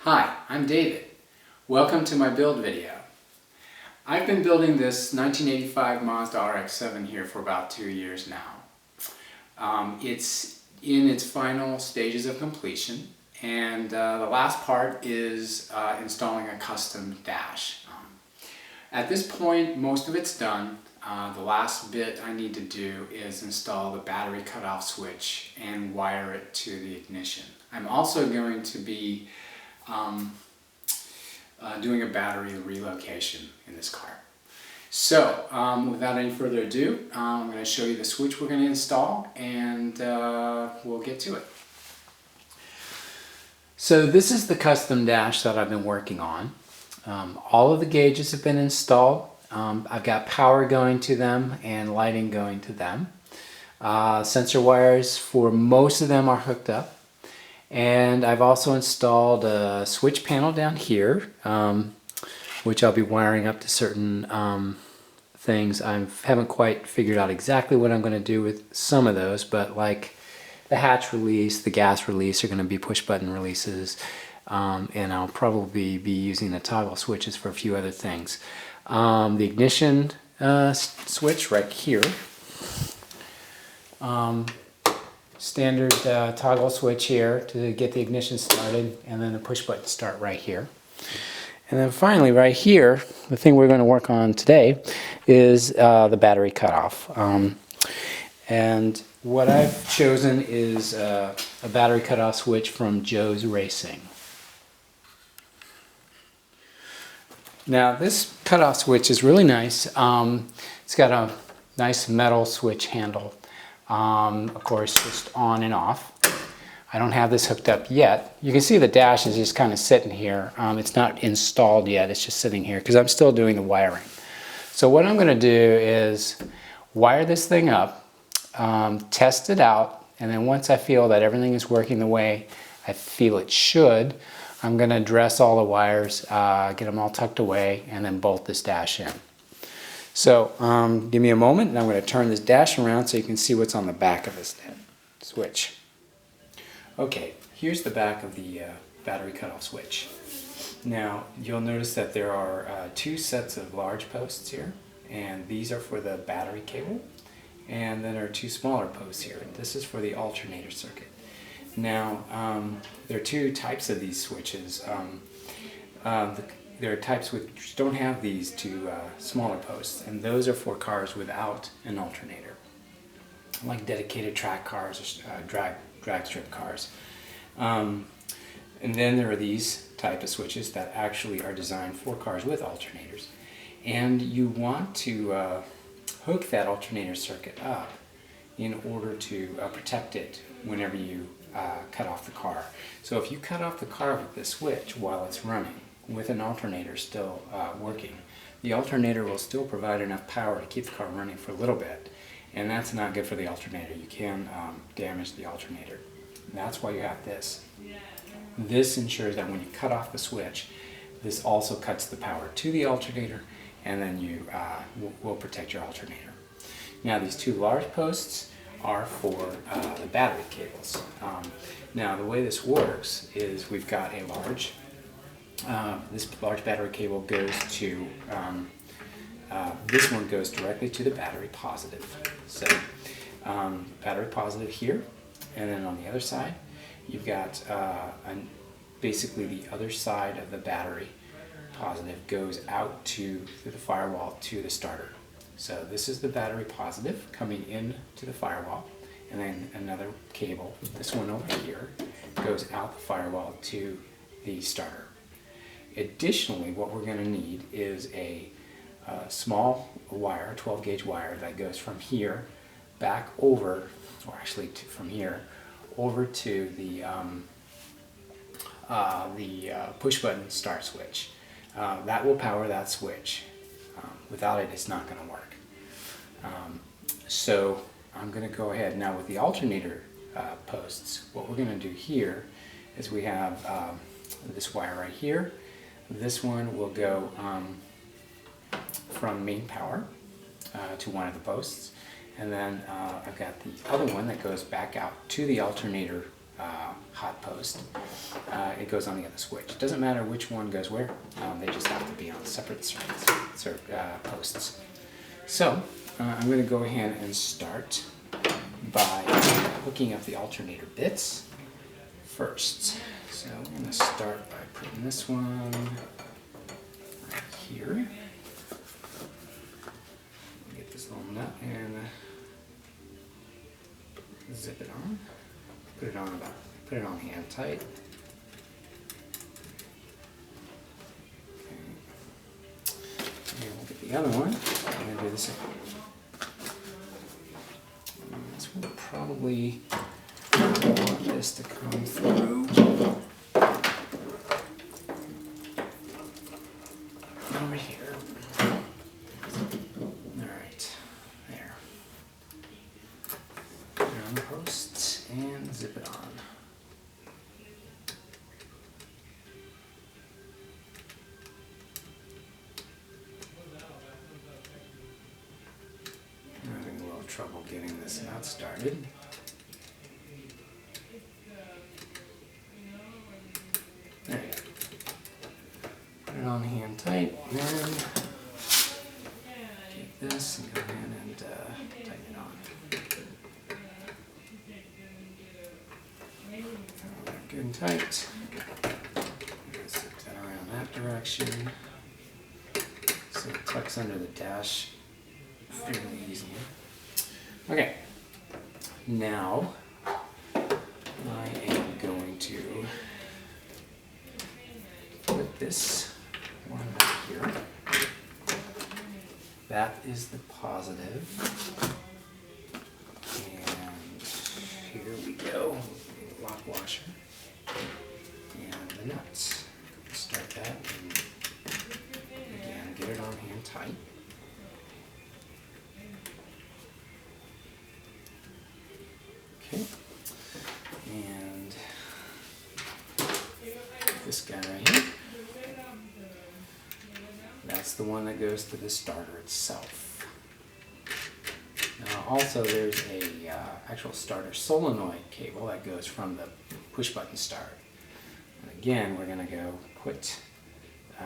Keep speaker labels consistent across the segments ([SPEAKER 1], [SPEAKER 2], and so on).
[SPEAKER 1] Hi, I'm David. Welcome to my build video. I've been building this 1985 Mazda RX-7 here for about 2 years now. It's in its final stages of completion, and the last part is installing a custom dash. At this point, most of it's done. The last bit I need to do is install the battery cutoff switch and wire it to the ignition. I'm also going to be doing a battery relocation in this car. So without any further ado, I'm going to show you the switch we're going to install, and we'll get to it. So this is the custom dash that I've been working on. All of the gauges have been installed. I've got power going to them and lighting going to them. Sensor wires for most of them are hooked up. And I've also installed a switch panel down here, which I'll be wiring up to certain things. I haven't quite figured out exactly what I'm going to do with some of those, but like the hatch release, the gas release are going to be push button releases, and I'll probably be using the toggle switches for a few other things. The ignition switch right here. Standard toggle switch here to get the ignition started, and then the push button start right here. And then finally right here, the thing we're going to work on today is the battery cutoff. And what I've chosen is a battery cutoff switch from Joe's Racing. Now this cutoff switch is really nice. It's got a nice metal switch handle. Of course, just on and off. I don't have this hooked up yet. You can see the dash is just kind of sitting here. It's not installed yet, it's just sitting here because I'm still doing the wiring. So what I'm going to do is wire this thing up, test it out, and then once I feel that everything is working the way I feel it should, I'm going to dress all the wires, get them all tucked away, and then bolt this dash in. So give me a moment, and I'm going to turn this dash around so you can see what's on the back of this switch. Okay, here's the back of the battery cutoff switch. Now you'll notice that there are two sets of large posts here, and these are for the battery cable, and then there are two smaller posts here. This is for the alternator circuit. Now there are two types of these switches. There are types which don't have these two smaller posts, and those are for cars without an alternator, like dedicated track cars or drag strip cars. And then there are these type of switches that actually are designed for cars with alternators. And you want to hook that alternator circuit up in order to protect it whenever you cut off the car. So if you cut off the car with this switch while it's running, with an alternator still working, the alternator will still provide enough power to keep the car running for a little bit, and that's not good for the alternator. You can damage the alternator. And that's why you have this. This ensures that when you cut off the switch, this also cuts the power to the alternator, and then you will protect your alternator. Now these two large posts are for the battery cables. Now the way this works is we've got a large this large battery cable goes to, this one goes directly to the battery positive. So battery positive here, and then on the other side you've got basically the other side of the battery positive goes out through the firewall to the starter. So this is the battery positive coming in to the firewall, and then another cable, this one over here, goes out the firewall to the starter. Additionally, what we're going to need is a small wire, 12 gauge wire, that goes from here back over, or actually from here over to the push button start switch. That will power that switch. Without it, it's not going to work. So I'm going to go ahead now with the alternator posts. What we're going to do here is we have this wire right here. This one will go from main power to one of the posts, and then I've got the other one that goes back out to the alternator hot post, it goes on the other switch. It doesn't matter which one goes where, they just have to be on separate posts. So I'm going to go ahead and start by hooking up the alternator bits first. So I'm going to start by putting this one right here. Get this little nut and zip it on. Put it on hand tight. Okay. And we'll get the other one and do the same. And this one probably want this to come through. Over here. Alright, there. Put it on the posts and zip it on. I'm having a little trouble getting this nut started. There you go. Put it on hand tight, and then take this and go ahead and tighten it on. Good and tight. Zip that around that direction so it tucks under the dash fairly easily. Okay, now I am going to put this one right here. That is the positive. And here we go. Lock washer. And the nuts. Start that and again get it on hand tight. Okay. And this guy right here. That's the one that goes to the starter itself. Now also there's a actual starter solenoid cable that goes from the push button start. And again, we're going to go put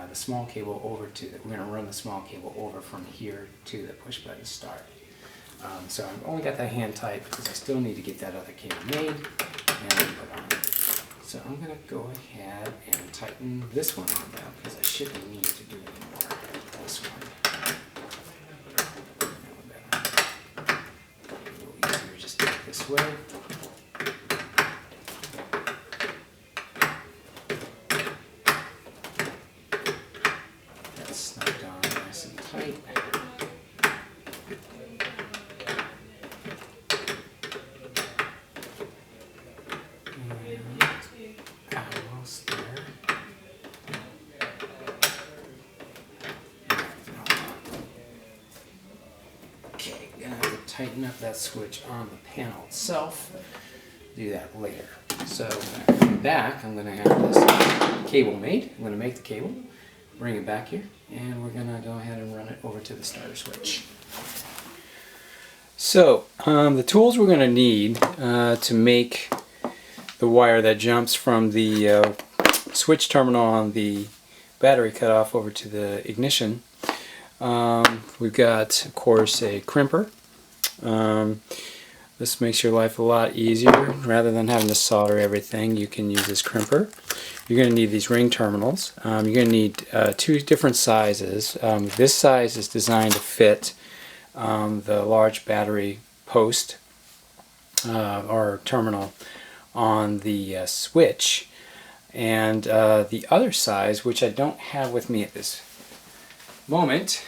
[SPEAKER 1] the small cable over to we're going to run the small cable over from here to the push button start. So I've only got that hand tight because I still need to get that other cable made and put on. So I'm going to go ahead and tighten this one on now because I shouldn't need to do any more. This one. A little easier just do it this way. That's snapped on nice and tight. Almost there. Okay, gonna have to tighten up that switch on the panel itself. Do that later. So when I come back, I'm gonna have this cable made. I'm gonna make the cable, bring it back here, and we're gonna go ahead and run it over to the starter switch. So the tools we're gonna need to make the wire that jumps from the switch terminal on the battery cutoff over to the ignition. We've got, of course, a crimper. This makes your life a lot easier. Rather than having to solder everything, you can use this crimper. You're going to need these ring terminals. You're going to need two different sizes. This size is designed to fit the large battery post or terminal on the switch, and the other size, which I don't have with me at this moment,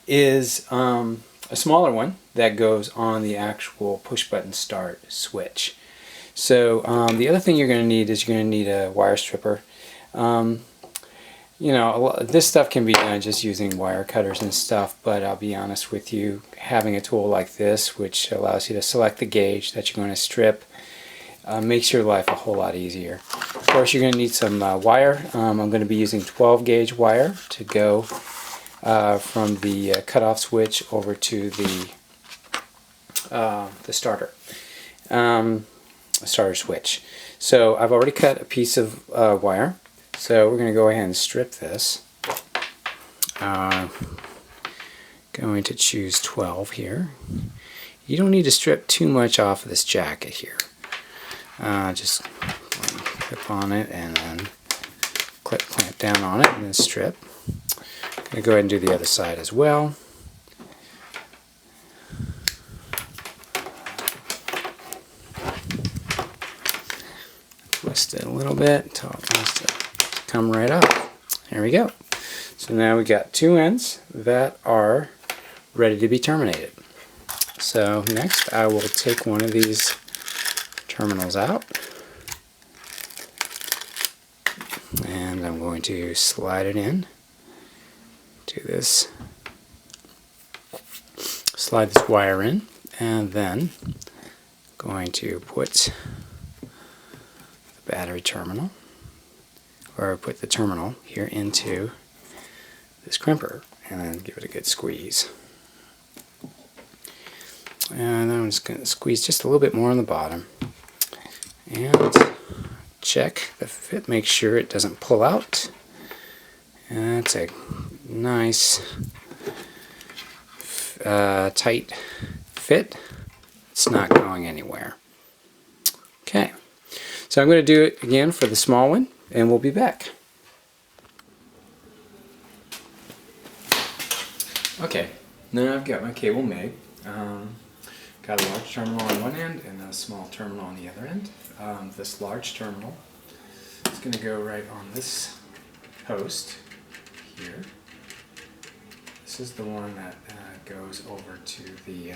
[SPEAKER 1] is a smaller one that goes on the actual push button start switch. So the other thing you're going to need is you're going to need a wire stripper. You know, this stuff can be done just using wire cutters and stuff, but I'll be honest with you, having a tool like this, which allows you to select the gauge that you're going to strip, makes your life a whole lot easier. Of course, you're going to need some wire. I'm going to be using 12 gauge wire to go from the cutoff switch over to the starter. starter switch. So I've already cut a piece of wire, so we're going to go ahead and strip this. Going to choose 12 here. You don't need to strip too much off of this jacket here. Just clip on it and then clamp down on it and then strip. I'm going to go ahead and do the other side as well. Twist it a little bit until it wants to come right up. There we go. So now we got two ends that are ready to be terminated. So next I will take one of these terminals out, and I'm going to slide it in to this, slide this wire in, and then going to put the battery terminal, or put the terminal here into this crimper, and then give it a good squeeze. And then I'm just going to squeeze just a little bit more on the bottom and check the fit, make sure it doesn't pull out. And that's a nice tight fit. It's not going anywhere. Okay, so I'm going to do it again for the small one, and we'll be back. Okay, now I've got my cable made. Got a large terminal on one end and a small terminal on the other end. This large terminal is going to go right on this post here. This is the one that goes over to the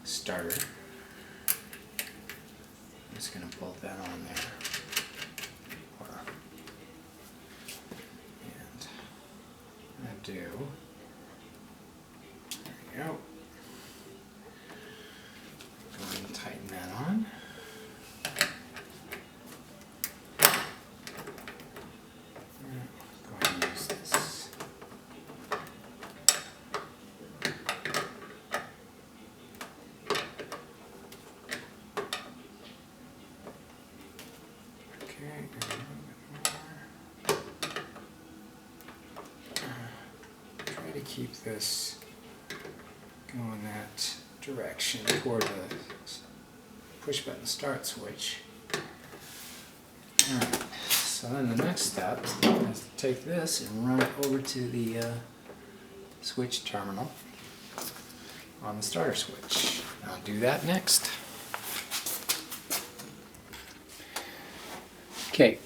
[SPEAKER 1] starter. I'm just going to bolt that on there. And I do. There we go. Go ahead and tighten that on. Go ahead and use this. Okay, a little bit more. Try to keep this going that direction toward the push button start switch. Alright, so then the next step is to take this and run it over to the switch terminal on the starter switch. I'll do that next. Okay,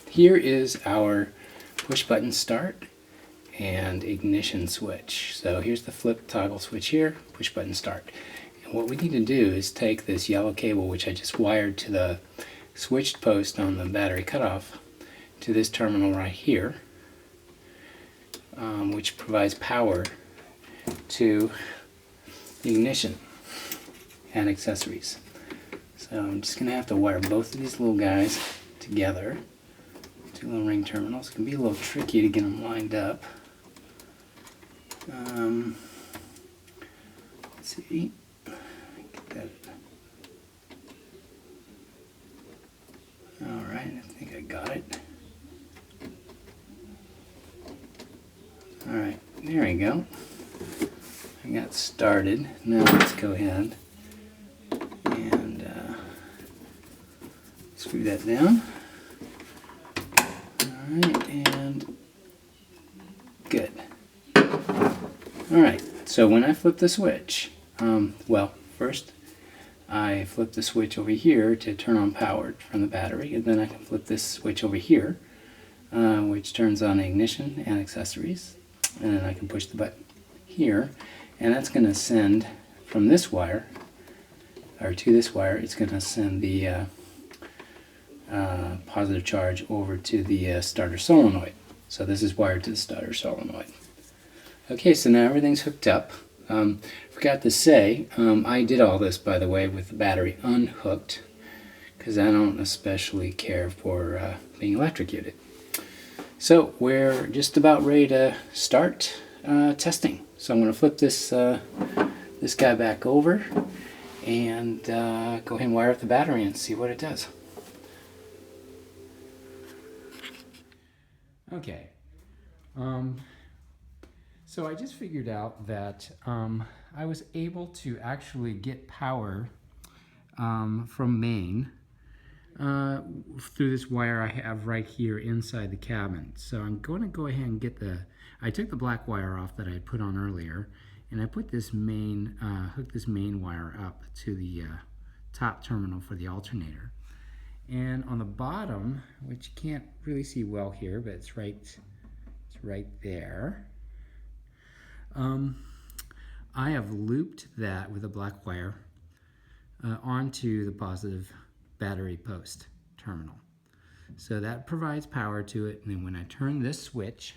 [SPEAKER 1] here is our push button start and ignition switch. So here's the flip toggle switch here, push button start. And what we need to do is take this yellow cable, which I just wired to the switched post on the battery cutoff, to this terminal right here, which provides power to the ignition and accessories. So I'm just going to have to wire both of these little guys together. Two little ring terminals. It can be a little tricky to get them lined up. Let's see. Get that. Alright, I think I got it. Alright, there we go. I got started. Now let's go ahead and screw that down. Alright, and good. Alright, so when I flip the switch, well, first I flip the switch over here to turn on power from the battery, and then I can flip this switch over here, which turns on ignition and accessories, and then I can push the button here, and that's going to send from this wire, or to this wire, it's going to send the positive charge over to the starter solenoid. So this is wired to the starter solenoid. Okay, so now everything's hooked up. Forgot to say, I did all this, by the way, with the battery unhooked, because I don't especially care for being electrocuted. So we're just about ready to start testing. So I'm going to flip this this guy back over, and go ahead and wire up the battery and see what it does. Okay, so I just figured out that I was able to actually get power from main through this wire I have right here inside the cabin. So I'm going to go ahead and get I took the black wire off that I had put on earlier, and I put this main, hooked this main wire up to the top terminal for the alternator. And on the bottom, which you can't really see well here, but it's right there. I have looped that with a black wire onto the positive battery post terminal. So that provides power to it, and then when I turn this switch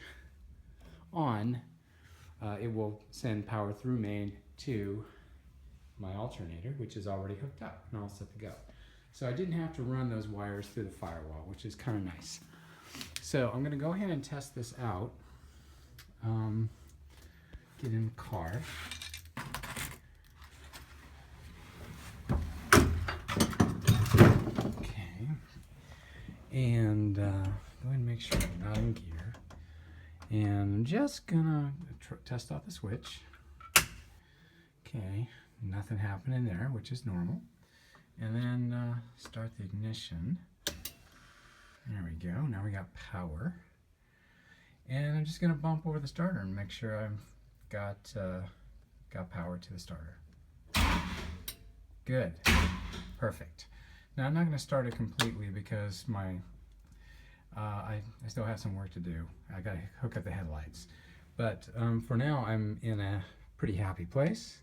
[SPEAKER 1] on, it will send power through main to my alternator, which is already hooked up and all set to go. So I didn't have to run those wires through the firewall, which is kind of nice. So I'm going to go ahead and test this out. Get in the car. Okay. And go ahead and make sure I'm not in gear. And I'm just gonna test out the switch. Okay, nothing happening there, which is normal. And then start the ignition. There we go, now we got power. And I'm just gonna bump over the starter and make sure I've got power to the starter. Good, perfect. Now I'm not gonna start it completely because I still have some work to do. I gotta hook up the headlights. But for now, I'm in a pretty happy place.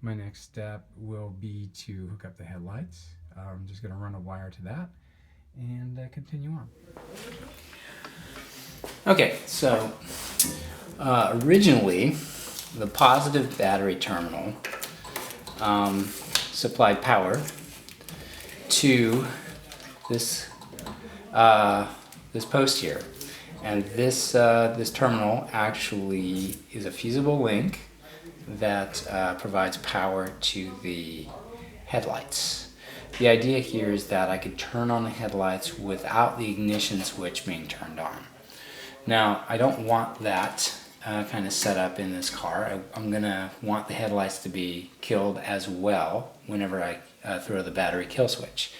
[SPEAKER 1] My next step will be to hook up the headlights. I'm just gonna run a wire to that and continue on. Okay, so originally the positive battery terminal supplied power to this this post here, and this terminal actually is a fusible link that provides power to the headlights. The idea here is that I could turn on the headlights without the ignition switch being turned on. Now, I don't want that kind of set up in this car. I'm gonna want the headlights to be killed as well whenever I throw the battery kill switch.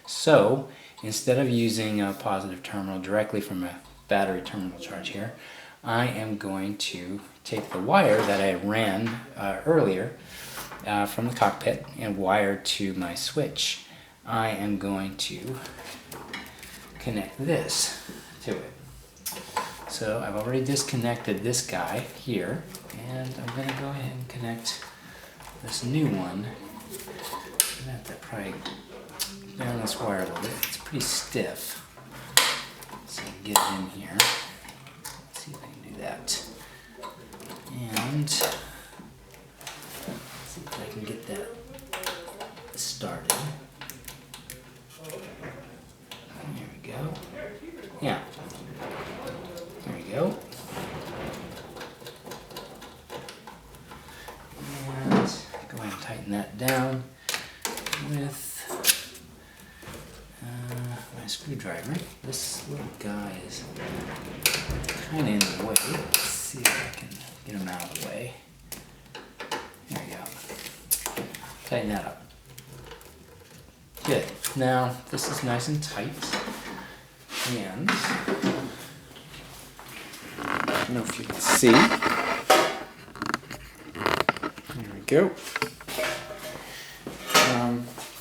[SPEAKER 1] So instead of using a positive terminal directly from a battery terminal charge here, I am going to take the wire that I ran earlier from the cockpit and wire to my switch. I am going to connect this to it. So I've already disconnected this guy here, and I'm going to go ahead and connect this new one. I'm going to have to probably down this wire a little bit. It's pretty stiff. So I can get it in here. Let's see if I can do that. And see if I can get that started. There we go. Yeah. There we go. And go ahead and tighten that down with my screwdriver. This little guy is kind of in the way. Let's see if I can get him out of the way. There we go. Tighten that up. Good. Now this is nice and tight. And I don't know if you can see. There we go.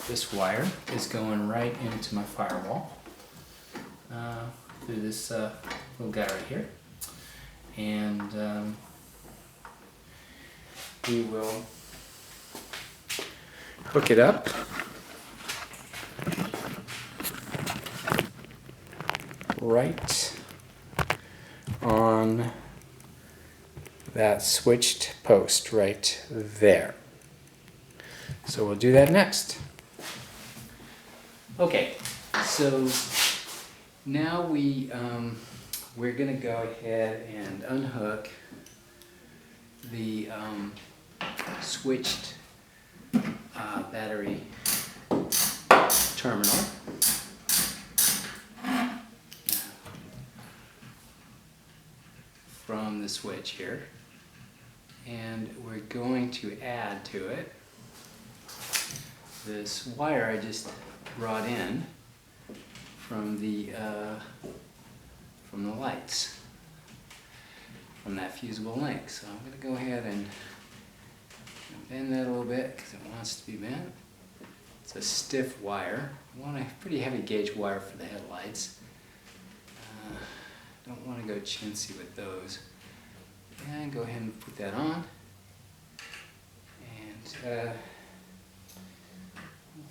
[SPEAKER 1] This wire is going right into my firewall through this little guy right here. And we will hook it up. Right on that switched post right there. So we'll do that next. Okay, so now we're gonna go ahead and unhook the switched battery terminal. From the switch here, and we're going to add to it this wire I just brought in from the lights, from that fusible link. So I'm going to go ahead and bend that a little bit because it wants to be bent. It's a stiff wire. I want a pretty heavy gauge wire for the headlights. Don't want to go chintzy with those. And go ahead and put that on. And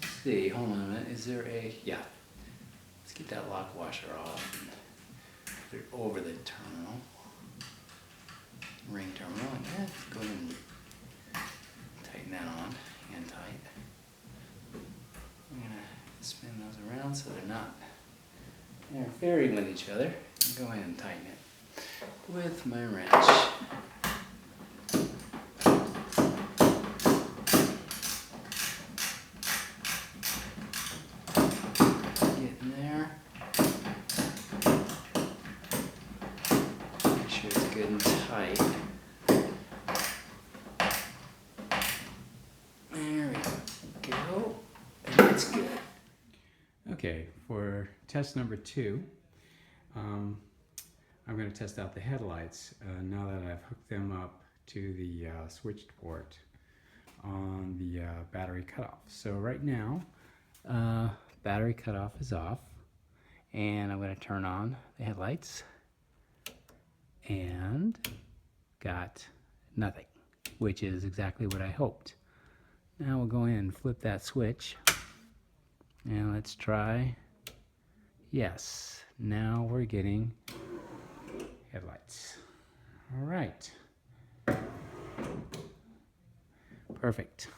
[SPEAKER 1] let's see, hold on a minute. Is there a, yeah. Let's get that lock washer off and put it over the terminal. Ring terminal. Yeah, go ahead and tighten that on, hand tight. I'm going to spin those around so they're not interfering with each other. Go ahead and tighten it with my wrench. Get in there. Make sure it's good and tight. There we go. And that's good. Okay, for test number 2. I'm going to test out the headlights now that I've hooked them up to the switched port on the battery cutoff. So right now, battery cutoff is off, and I'm going to turn on the headlights, and got nothing, which is exactly what I hoped. Now we'll go in and flip that switch, and let's try. Yes, now we're getting headlights. All right. Perfect.